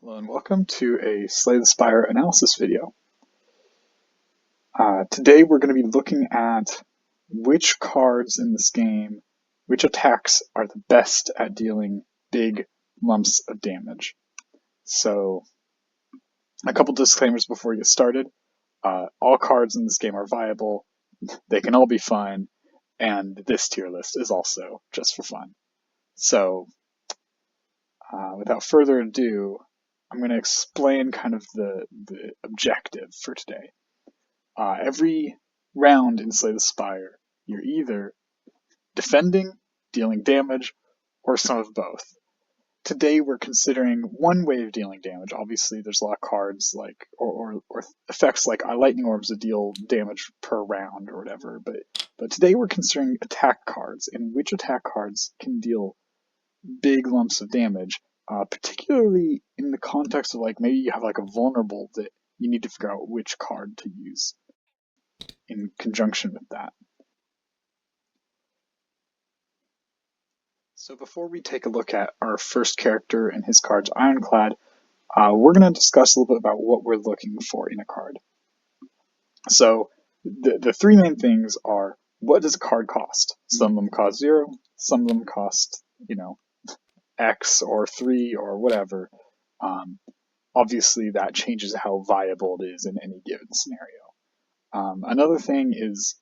Hello and welcome to a Slay the Spire analysis video. Today we're going to be looking at which cards in this game, which attacks are the best at dealing big lumps of damage. So, a couple disclaimers before we get started. All cards in this game are viable, they can all be fun, and this tier list is also just for fun. So, without further ado, I'm going to explain kind of the objective for today. Every round in Slay the Spire, you're either defending, dealing damage, or some of both. Today we're considering one way of dealing damage. Obviously there's a lot of cards like or effects like lightning orbs that deal damage per round or whatever, but today we're considering attack cards and which attack cards can deal big lumps of damage. Particularly in the context of like maybe you have like a vulnerable that you need to figure out which card to use in conjunction with that. So before we take a look at our first character and his card's Ironclad, we're going to discuss a little bit about what we're looking for in a card. So the three main things are, what does a card cost? Some of them cost 0, some of them cost, X or 3 or whatever. Obviously that changes how viable it is in any given scenario. Another thing is,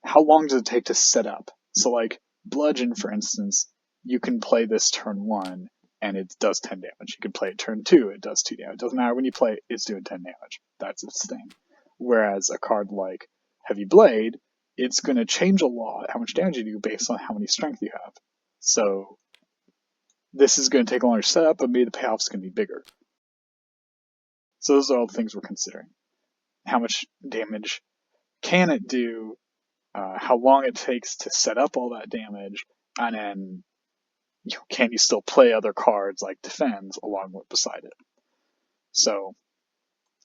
how long does it take to set up? So like Bludgeon, for instance, you can play this turn 1 and it does 10 damage. You can play it turn 2, it does 2 damage. It doesn't matter when you play it, it's doing 10 damage. That's its thing. Whereas a card like Heavy Blade, it's going to change a lot how much damage you do based on how many strength you have. So this is going to take a longer setup, but maybe the payoff's going to be bigger. So those are all the things we're considering. How much damage can it do? How long it takes to set up all that damage, and then can you still play other cards like Defend along with beside it. So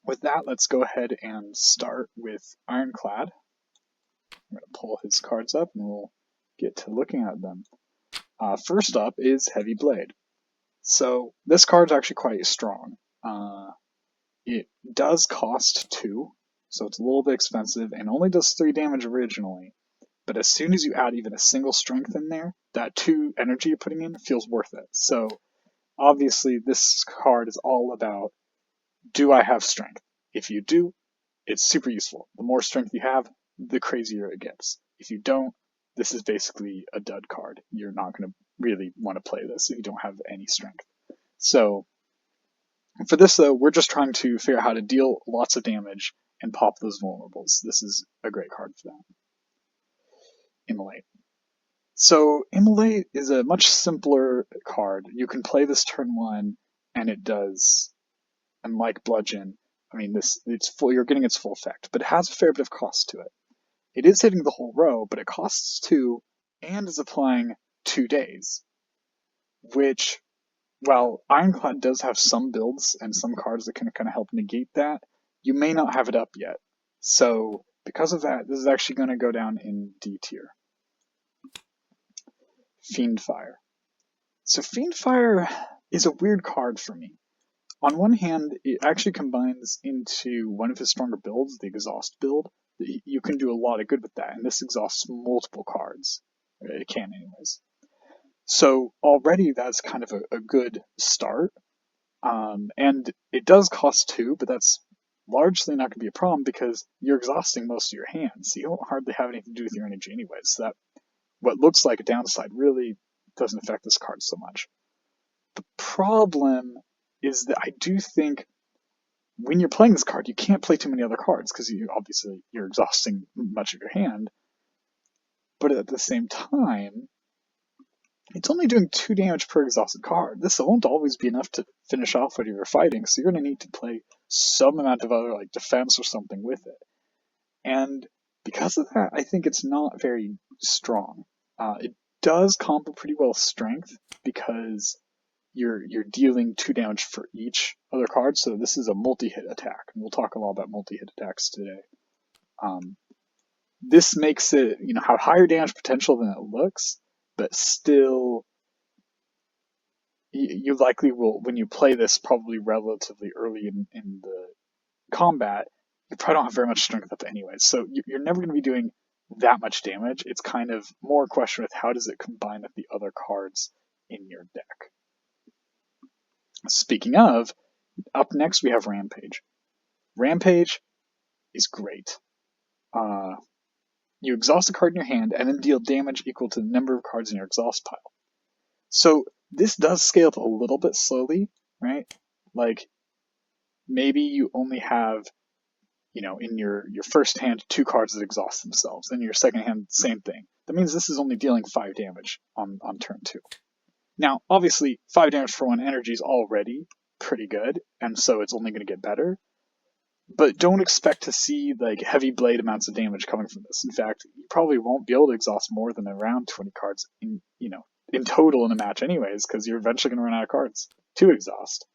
with that, let's go ahead and start with Ironclad. I'm going to pull his cards up and we'll get to looking at them. First up is Heavy Blade. So this card's actually quite strong. It does cost 2, so it's a little bit expensive and only does 3 damage originally. But as soon as you add even a single strength in there, that 2 energy you're putting in feels worth it. So obviously this card is all about, do I have strength? If you do, it's super useful. The more strength you have, the crazier it gets. If you don't, this is basically a dud card. You're not going to really want to play this if you don't have any strength. So for this though, we're just trying to figure out how to deal lots of damage and pop those vulnerables. This is a great card for that. Immolate. So Immolate is a much simpler card. You can play this turn 1 and it does, unlike Bludgeon, you're getting its full effect, but it has a fair bit of cost to it. It is hitting the whole row, but it costs 2 and is applying 2 days, which, while Ironclad does have some builds and some cards that can kind of help negate that, you may not have it up yet. So because of that, this is actually going to go down in D tier. Fiendfire. So Fiendfire is a weird card for me. On one hand, it actually combines into one of his stronger builds, the Exhaust build. You can do a lot of good with that, and this exhausts multiple cards. It can anyways. So already that's kind of a good start. And it does cost 2, but that's largely not going to be a problem because you're exhausting most of your hands. So you don't hardly have anything to do with your energy anyways. So that what looks like a downside really doesn't affect this card so much. The problem is that I do think when you're playing this card, you can't play too many other cards because you're exhausting much of your hand. But at the same time, it's only doing 2 damage per exhausted card. This won't always be enough to finish off what you're fighting, so you're going to need to play some amount of other like defense or something with it. And because of that, I think it's not very strong. It does combo pretty well with strength because you're dealing 2 damage for each other card, so this is a multi-hit attack, and we'll talk a lot about multi-hit attacks today. This makes it, have higher damage potential than it looks, but still, you likely will, when you play this probably relatively early in the combat, you probably don't have very much strength up anyways. So you're never going to be doing that much damage. It's kind of more a question with how does it combine with the other cards in your deck. Speaking of, up next we have Rampage. Rampage is great. You exhaust a card in your hand and then deal damage equal to the number of cards in your exhaust pile. So this does scale up a little bit slowly, right? Like maybe you only have, in your first hand 2 cards that exhaust themselves. Then your second hand, same thing. That means this is only dealing 5 damage on turn 2. Now, obviously, 5 damage for 1 energy is already pretty good, and so it's only going to get better. But don't expect to see like heavy blade amounts of damage coming from this. In fact, you probably won't be able to exhaust more than around 20 cards in total in a match anyways, because you're eventually going to run out of cards to exhaust.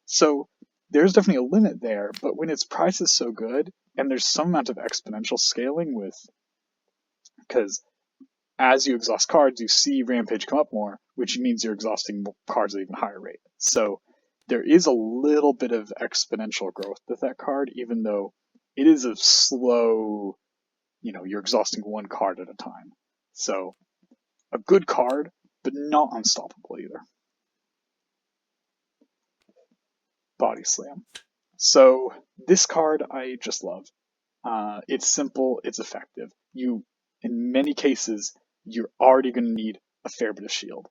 So there's definitely a limit there, but when its price is so good, and there's some amount of exponential scaling because as you exhaust cards, you see Rampage come up more, which means you're exhausting cards at an even higher rate. So there is a little bit of exponential growth with that card, even though it is a slow, you're exhausting 1 card at a time. So a good card, but not unstoppable either. Body Slam. So this card I just love. It's simple, it's effective. In many cases, you're already going to need a fair bit of shield.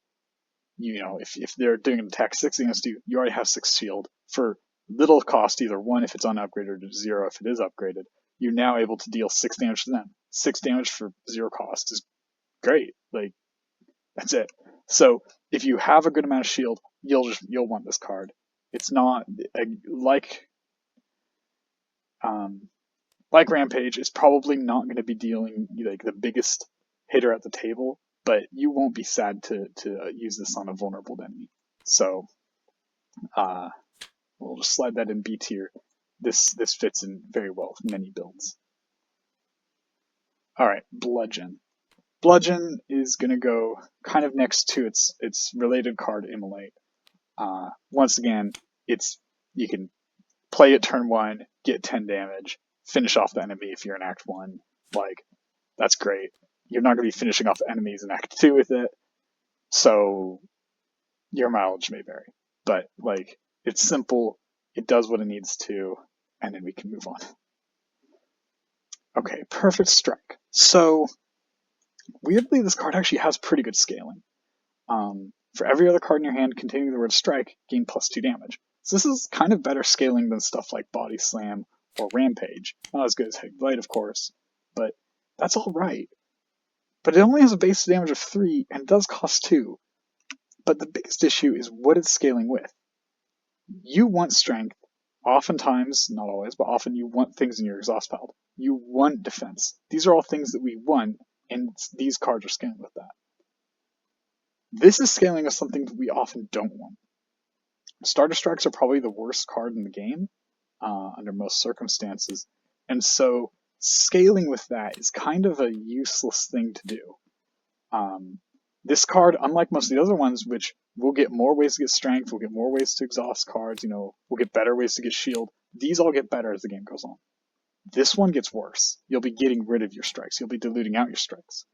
If they're doing an attack 6 against you, you already have 6 shield for little cost, either 1 if it's unupgraded or 0 if it is upgraded. You're now able to deal 6 damage to them. 6 damage for 0 cost is great. Like, that's it. So if you have a good amount of shield, you'll want this card. It's not like Rampage, it's probably not going to be dealing like the biggest hitter at the table, but you won't be sad to use this on a vulnerable enemy. So we'll just slide that in B tier. This fits in very well with many builds. All right, Bludgeon. Bludgeon is going to go kind of next to its related card, Immolate. Once again, you can play it turn 1, get 10 damage, finish off the enemy if you're in Act 1. Like, that's great. You're not going to be finishing off enemies in Act 2 with it, so your mileage may vary. But, like, it's simple, it does what it needs to, and then we can move on. Okay, Perfect Strike. So, weirdly, this card actually has pretty good scaling. For every other card in your hand containing the word strike, gain +2 damage. So this is kind of better scaling than stuff like Body Slam or Rampage. Not as good as Heavy Blade, of course, but that's alright. But it only has a base damage of 3 and does cost 2. But the biggest issue is what it's scaling with. You want strength. Oftentimes, not always, but often you want things in your exhaust pile. You want defense. These are all things that we want, and these cards are scaling with that. This is scaling with something that we often don't want. Starter Strikes are probably the worst card in the game, under most circumstances, and so scaling with that is kind of a useless thing to do. This card, unlike most of the other ones, which will get more ways to get strength, we'll get more ways to exhaust cards, we'll get better ways to get shield, these all get better as the game goes on. This one gets worse. You'll be getting rid of your strikes. You'll be diluting out your strikes.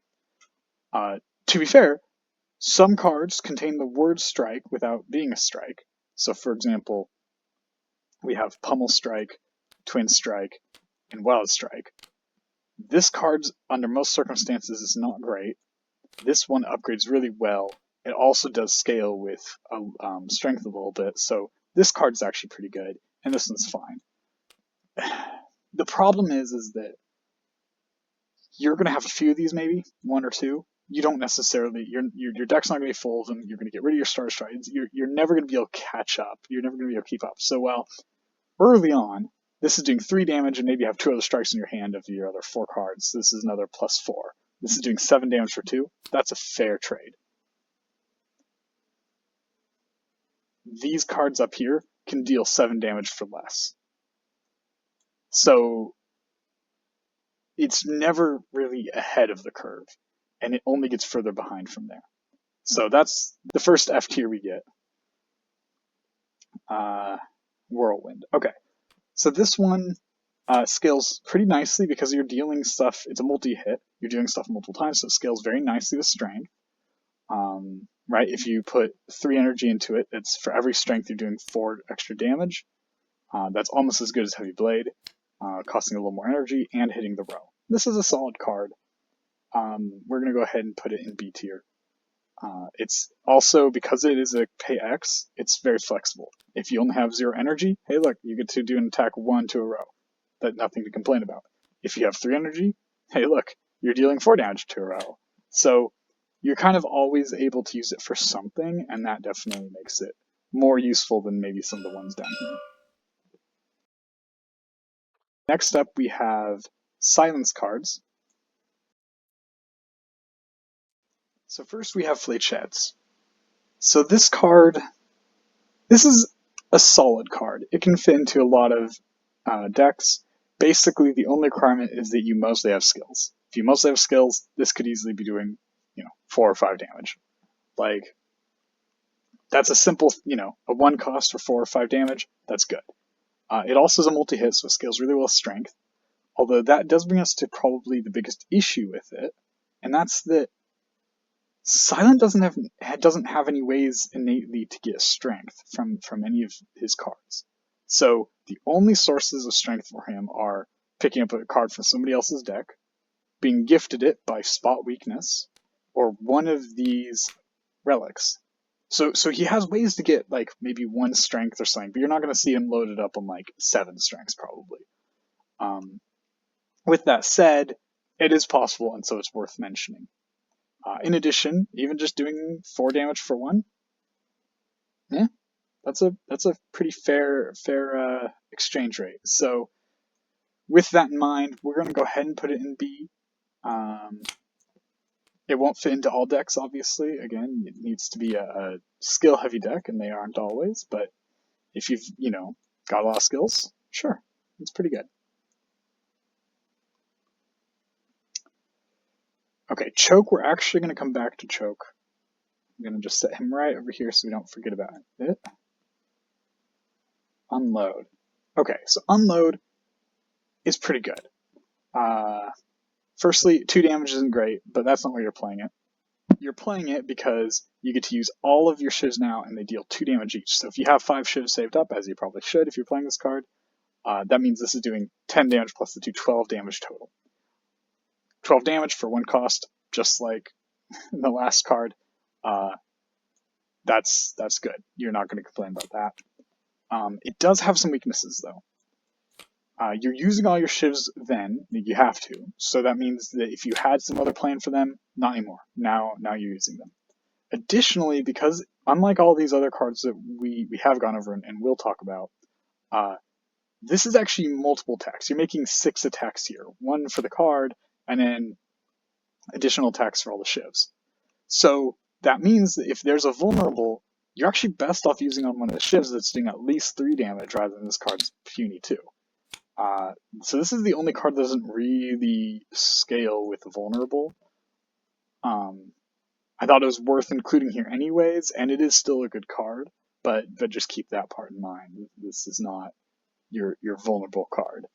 To be fair, some cards contain the word strike without being a strike. So, for example, we have Pummel Strike, Twin Strike, and Wild Strike. This card, under most circumstances, is not great. This one upgrades really well. It also does scale with strength a little bit, so this card is actually pretty good, and this one's fine. The problem is that you're going to have a few of these, maybe 1 or 2. You don't necessarily, your deck's not going to be full of them. You're going to get rid of your Starter Strikes. You're never going to be able to catch up. You're never going to be able to keep up. So, well, early on, this is doing 3 damage, and maybe you have 2 other strikes in your hand of your other 4 cards. This is another +4. This is doing 7 damage for 2. That's a fair trade. These cards up here can deal 7 damage for less. So it's never really ahead of the curve, and it only gets further behind from there. So that's the first F tier we get. Whirlwind. Okay, so this one scales pretty nicely because you're dealing stuff. It's a multi-hit. You're doing stuff multiple times, so it scales very nicely with strength. Right, if you put 3 energy into it, it's for every strength you're doing 4 extra damage. That's almost as good as Heavy Blade, costing a little more energy and hitting the row. This is a solid card. We're going to go ahead and put it in B tier. It's also, because it is a pay X, it's very flexible. If you only have 0 energy, hey look, you get to do an attack 1 to a row. That's nothing to complain about. If you have 3 energy, hey look, you're dealing 4 damage to a row. So you're kind of always able to use it for something, and that definitely makes it more useful than maybe some of the ones down here. Next up, we have silence cards. So first we have Flechettes. So this card, this is a solid card. It can fit into a lot of decks. Basically, the only requirement is that you mostly have skills. If you mostly have skills, this could easily be doing, 4 or 5 damage. Like, that's a simple, a 1 cost for 4 or 5 damage. That's good. It also is a multi-hit, so it scales really well with strength. Although that does bring us to probably the biggest issue with it, and that's that Silent doesn't have any ways innately to get strength from any of his cards. So the only sources of strength for him are picking up a card from somebody else's deck, being gifted it by spot weakness, or one of these relics. So he has ways to get like maybe 1 strength or something, but you're not going to see him loaded up on like 7 strengths probably. With that said, it is possible, and so it's worth mentioning. In addition, even just doing 4 damage for 1, yeah, that's a pretty fair exchange rate. So with that in mind, we're going to go ahead and put it in B. It won't fit into all decks, obviously. Again, it needs to be a skill-heavy deck, and they aren't always. But if you've got a lot of skills, sure, it's pretty good. Okay, Choke. We're actually going to come back to Choke. I'm going to just set him right over here so we don't forget about it. Unload. Okay, so Unload is pretty good. Firstly, 2 damage isn't great, but that's not why you're playing it. You're playing it because you get to use all of your shivs now, and they deal 2 damage each. So if you have 5 shivs saved up, as you probably should if you're playing this card, that means this is doing 10 damage plus the 12 damage total. 12 damage for 1 cost, just like the last card. That's good. You're not going to complain about that. It does have some weaknesses, though. You're using all your shivs then, you have to, so that means that if you had some other plan for them, not anymore. Now you're using them. Additionally, because unlike all these other cards that we have gone over and will talk about, this is actually multiple attacks. You're making 6 attacks here. 1 for the card, and then additional attacks for all the shivs. So that means that if there's a vulnerable, you're actually best off using on one of the shivs that's doing at least 3 damage rather than this card's puny 2. So this is the only card that doesn't really scale with vulnerable. I thought it was worth including here anyways, and it is still a good card, but just keep that part in mind. This is not your vulnerable card.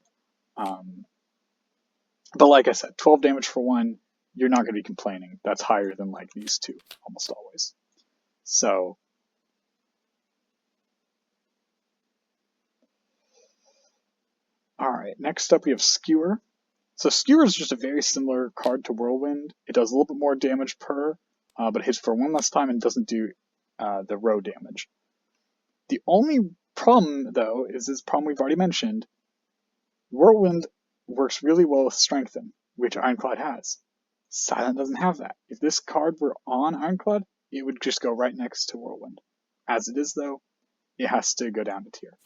But like I said, 12 damage for 1, you're not going to be complaining. That's higher than like these 2, almost always. So alright, next up we have Skewer. So Skewer is just a very similar card to Whirlwind. It does a little bit more damage per, but it hits for 1 less time and doesn't do the row damage. The only problem, though, is this problem we've already mentioned. Whirlwind works really well with Strengthen, which Ironclad has. Silent doesn't have that. If this card were on Ironclad, it would just go right next to Whirlwind. As it is, though, it has to go down a tier.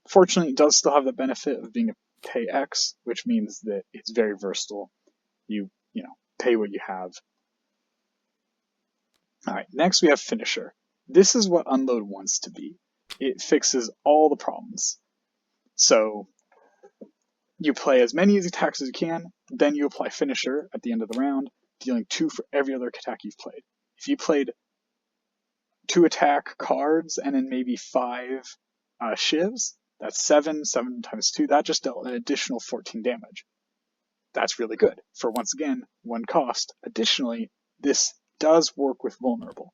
Fortunately, it does still have the benefit of being a pay X, which means that it's very versatile. You pay what you have. Alright, next we have Finisher. This is what Unload wants to be. It fixes all the problems. So you play as many attacks as you can, then you apply Finisher at the end of the round, dealing 2 for every other attack you've played. If you played 2 attack cards and then maybe 5 shivs. That's 7. 7 times 2. That just dealt an additional 14 damage. That's really good for, once again, 1 cost. Additionally, this does work with vulnerable.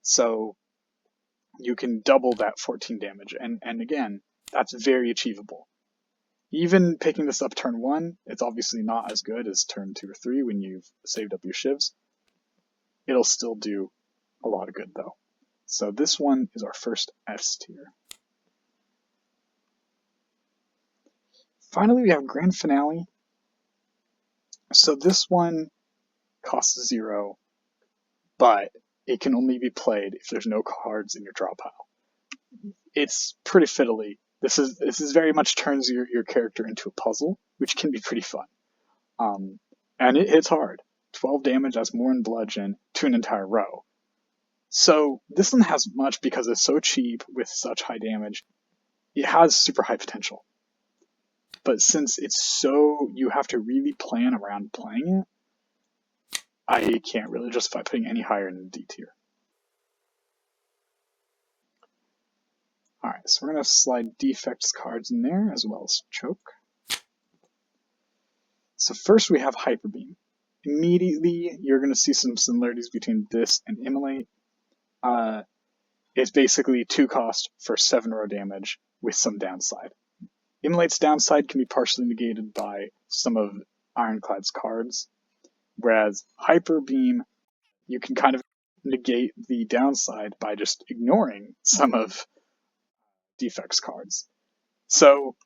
So you can double that 14 damage. And again, that's very achievable. Even picking this up turn 1, it's obviously not as good as turn 2 or 3 when you've saved up your shivs. It'll still do a lot of good though. So this one is our first S tier. Finally, we have Grand Finale. So this one costs 0, but it can only be played if there's no cards in your draw pile. It's pretty fiddly. This is very much turns your character into a puzzle, which can be pretty fun. And it hits hard. 12 damage, that's more than bludgeon, to an entire row. So this one has much because it's so cheap with such high damage. It has super high potential. But since it's so, you have to really plan around playing it, I can't really justify putting any higher in the D tier. Alright, so we're going to slide defects cards in there as well as choke. So first we have Hyper Beam. Immediately you're going to see some similarities between this and Immolate. It's basically 2 cost for 7 row damage with some downside. Immolate's downside can be partially negated by some of Ironclad's cards, whereas Hyper Beam, you can kind of negate the downside by just ignoring some of Defect's cards. So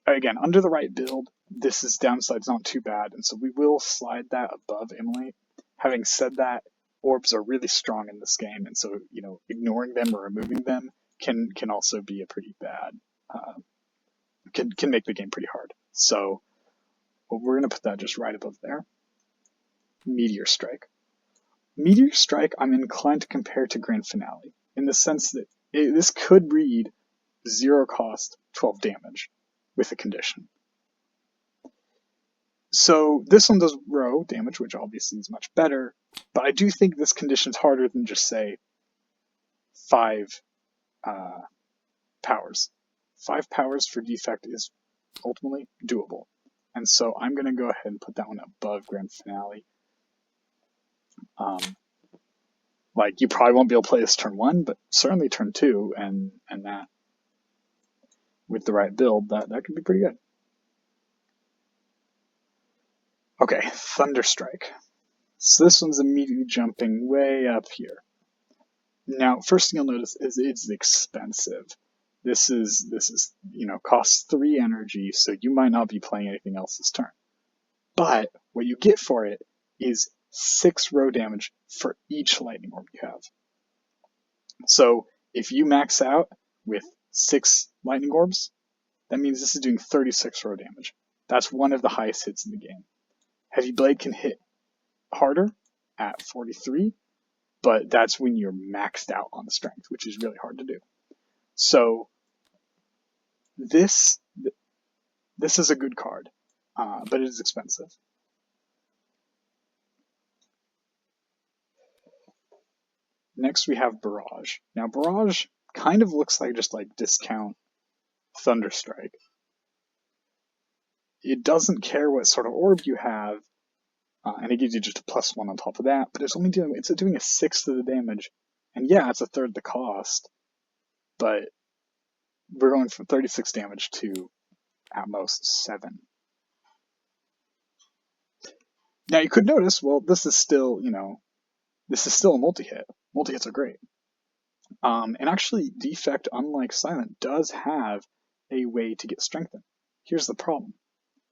again, under the right build, this is downside's not too bad, and so we will slide that above Immolate. Having said that, orbs are really strong in this game, and so ignoring them or removing them can also be a pretty bad can make the game pretty hard. So we're going to put that just right above there. Meteor Strike. Meteor Strike I'm inclined to compare to Grand Finale in the sense that this could read 0 cost, 12 damage with a condition. So this one does row damage, which obviously is much better, but I do think this condition's harder than just, say, 5 powers. 5 powers for defect is ultimately doable. And so I'm going to go ahead and put that one above Grand Finale. Like, you probably won't be able to play this turn 1, but certainly turn 2, and that, with the right build, that could be pretty good. Okay, Thunderstrike. So this one's immediately jumping way up here. Now, first thing you'll notice is it's expensive. This is costs 3 energy, so you might not be playing anything else this turn. But what you get for it is 6 row damage for each lightning orb you have. So if you max out with 6 lightning orbs, that means this is doing 36 row damage. That's one of the highest hits in the game. Heavy Blade can hit harder at 43, but that's when you're maxed out on the strength, which is really hard to do. So this is a good card, but it is expensive. Next we have Barrage. Now Barrage kind of looks like just like discount Thunderstrike. It doesn't care what sort of orb you have, and it gives you just a +1 on top of that, but it's doing a 1/6 of the damage. And yeah, it's a third the cost, but we're going from 36 damage to at most 7. Now you could notice, well, this is still a multi-hit. Multi-hits are great. And actually, Defect, unlike Silent, does have a way to get strengthened. Here's the problem.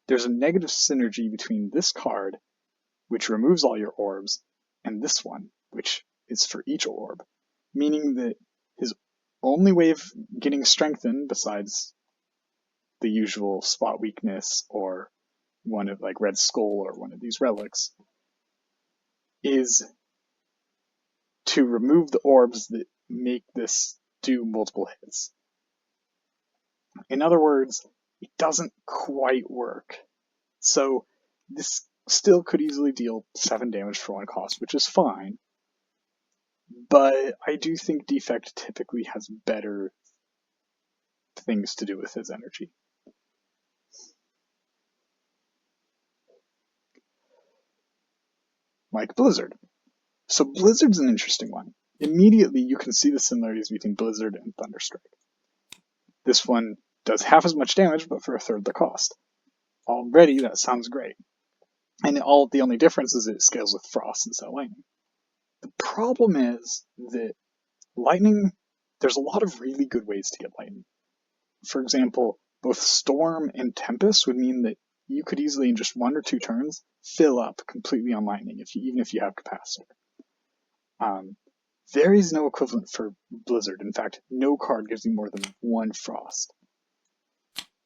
There's a negative synergy between this card, which removes all your orbs, and this one, which is for each orb, meaning that his only way of getting strengthened, besides the usual spot weakness or one of like Red Skull or one of these relics, is to remove the orbs that make this do multiple hits. In other words, it doesn't quite work. So this still could easily deal 7 damage for 1 cost, which is fine, but I do think Defect typically has better things to do with his energy. Like Blizzard. So Blizzard's an interesting one. Immediately you can see the similarities between Blizzard and Thunderstrike. This one does half as much damage, but for a third the cost. Already that sounds great. And the only difference is it scales with Frost instead of Lightning. The problem is that Lightning, there's a lot of really good ways to get Lightning. For example, both Storm and Tempest would mean that you could easily, in just 1 or 2 turns, fill up completely on Lightning, even if you have Capacitor. There is no equivalent for Blizzard. In fact, no card gives you more than 1 Frost.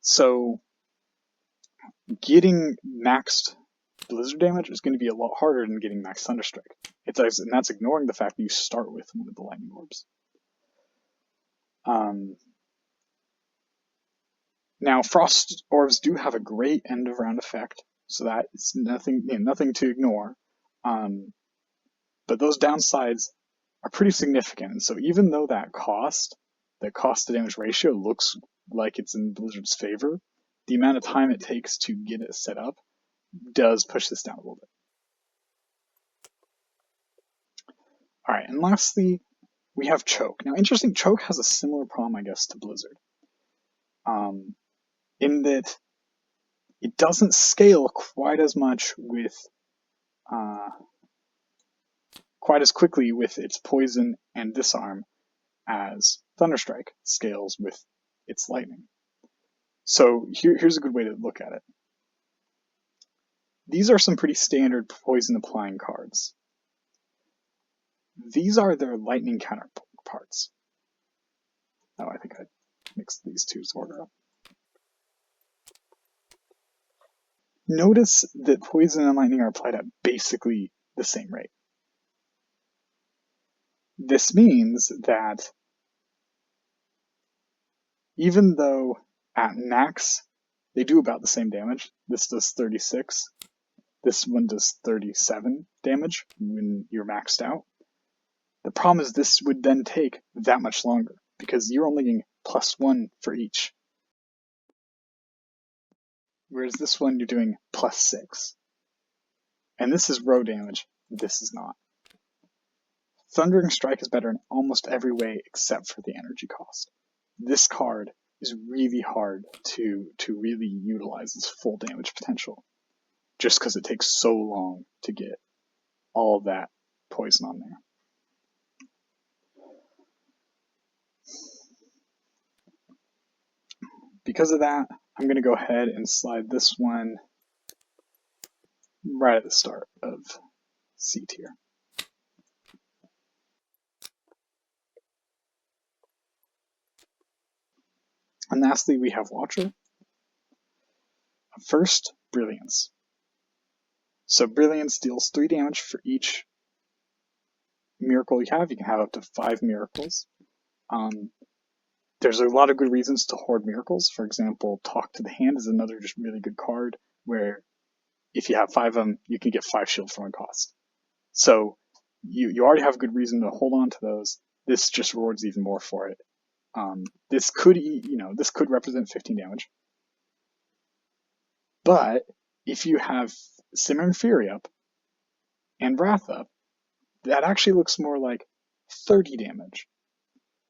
So, getting maxed Blizzard damage is going to be a lot harder than getting maxed Thunderstrike. And that's ignoring the fact that you start with one of the Lightning Orbs. Now, Frost Orbs do have a great end of round effect, so that is nothing to ignore. But those downsides are pretty significant. And so even though that cost to damage ratio looks like it's in Blizzard's favor, the amount of time it takes to get it set up does push this down a little bit. Alright, and lastly, we have Choke. Now, interesting, Choke has a similar problem, I guess, to Blizzard. In that it doesn't scale quite as much with quite as quickly with its poison and disarm as Thunderstrike scales with its lightning. So here's a good way to look at it. These are some pretty standard poison applying cards. These are their lightning counterparts. Oh, I think I mixed these two to order up. Notice that poison and lightning are applied at basically the same rate. This means that even though at max they do about the same damage, this does 36, this one does 37 damage when you're maxed out. The problem is this would then take that much longer because you're only getting +1 for each. Whereas this one you're doing +6. And this is row damage, this is not. Thundering Strike is better in almost every way except for the energy cost. This card is really hard to really utilize its full damage potential, just because it takes so long to get all of that poison on there. Because of that, I'm going to go ahead and slide this one right at the start of C tier. And lastly, we have Watcher. First, Brilliance. So Brilliance deals 3 damage for each miracle you have. You can have up to 5 miracles. There's a lot of good reasons to hoard miracles. For example, Talk to the Hand is another just really good card where if you have 5 of them, you can get 5 shield for 1 cost. So you already have a good reason to hold on to those. This just rewards even more for it. This could represent 15 damage. But if you have Simmering Fury up and Wrath up, that actually looks more like 30 damage.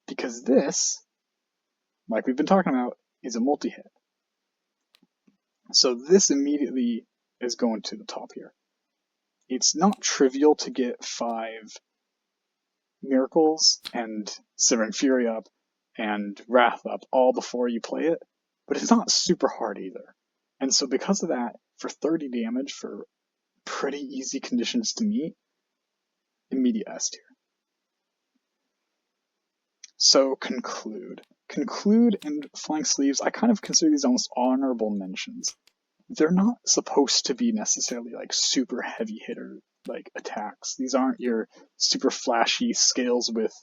Because this, like we've been talking about, is a multi-hit. So this immediately is going to the top here. It's not trivial to get 5 miracles and Simmering Fury up and Wrath up all before you play it, but it's not super hard either. And so because of that, for 30 damage for pretty easy conditions to meet, immediate S tier. So Conclude and Flying Sleeves, I kind of consider these almost honorable mentions. They're not supposed to be necessarily like super heavy hitter like attacks. These aren't your super flashy scales with,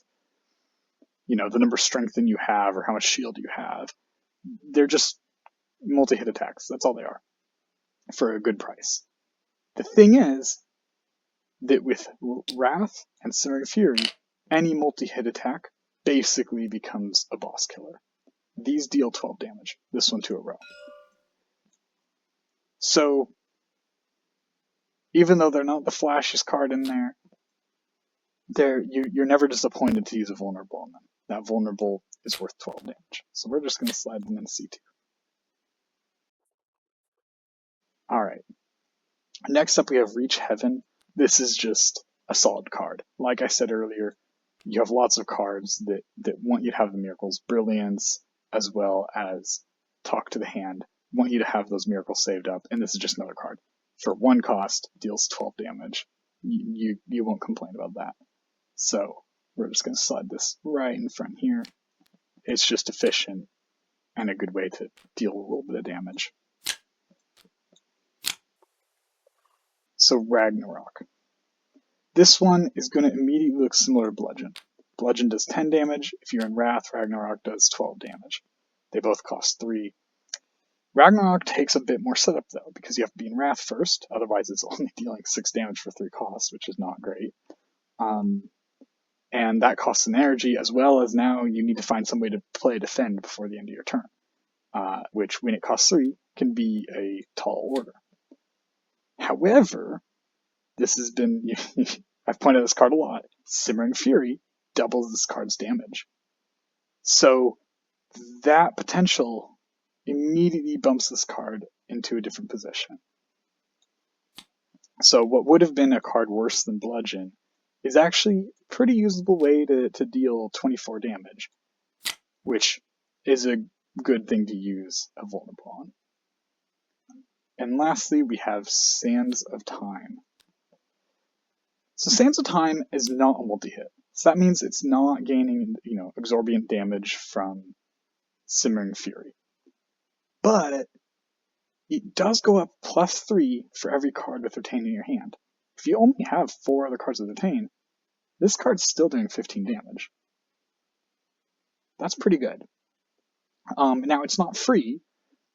the number of strength you have or how much shield you have. They're just multi-hit attacks. That's all they are for a good price. The thing is that with Wrath and Simmering Fury any multi-hit attack basically becomes a boss killer. These deal 12 damage, this one 2 a row. So, even though they're not the flashiest card in there, you're never disappointed to use a vulnerable on them. That vulnerable is worth 12 damage. So we're just going to slide them in C2. Alright. Next up we have Reach Heaven. This is just a solid card. Like I said earlier, you have lots of cards that want you to have the miracles. Brilliance, as well as Talk to the Hand, want you to have those miracles saved up, and this is just another card. For 1 cost, deals 12 damage. You won't complain about that. So we're just going to slide this right in front here. It's just efficient and a good way to deal a little bit of damage. So Ragnarok. This one is going to immediately look similar to Bludgeon. Bludgeon does 10 damage. If you're in Wrath, Ragnarok does 12 damage. They both cost 3. Ragnarok takes a bit more setup though, because you have to be in Wrath first, otherwise it's only dealing 6 damage for 3 costs, which is not great. And that costs an energy, as well as now you need to find some way to play Defend before the end of your turn, which when it costs 3 can be a tall order. However, this has been, I've pointed out this card a lot, Simmering Fury doubles this card's damage. So that potential immediately bumps this card into a different position. So what would have been a card worse than Bludgeon is actually a pretty usable way to deal 24 damage, which is a good thing to use a vulnerable on. And lastly, we have Sands of Time. So Sands of Time is not a multi-hit. So that means it's not gaining, exorbitant damage from Simmering Fury. But it does go up +3 for every card with Retain in your hand. If you only have 4 other cards with Retain, this card's still doing 15 damage. That's pretty good. Now, it's not free.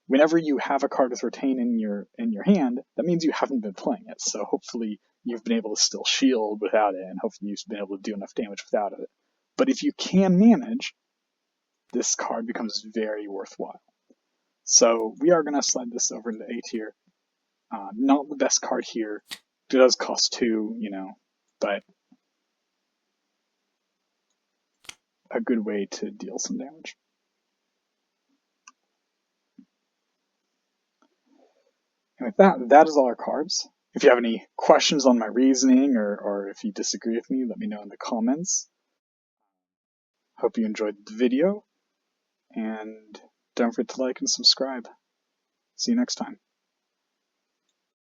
Whenever you have a card with Retain in your hand, that means you haven't been playing it. So hopefully you've been able to still shield without it, and hopefully you've been able to do enough damage without it. But if you can manage, this card becomes very worthwhile. So we are going to slide this over into A tier. Not the best card here. It does cost 2, but a good way to deal some damage. And with that is all our cards. If you have any questions on my reasoning or if you disagree with me, let me know in the comments. Hope you enjoyed the video, and don't forget to like and subscribe. See you next time.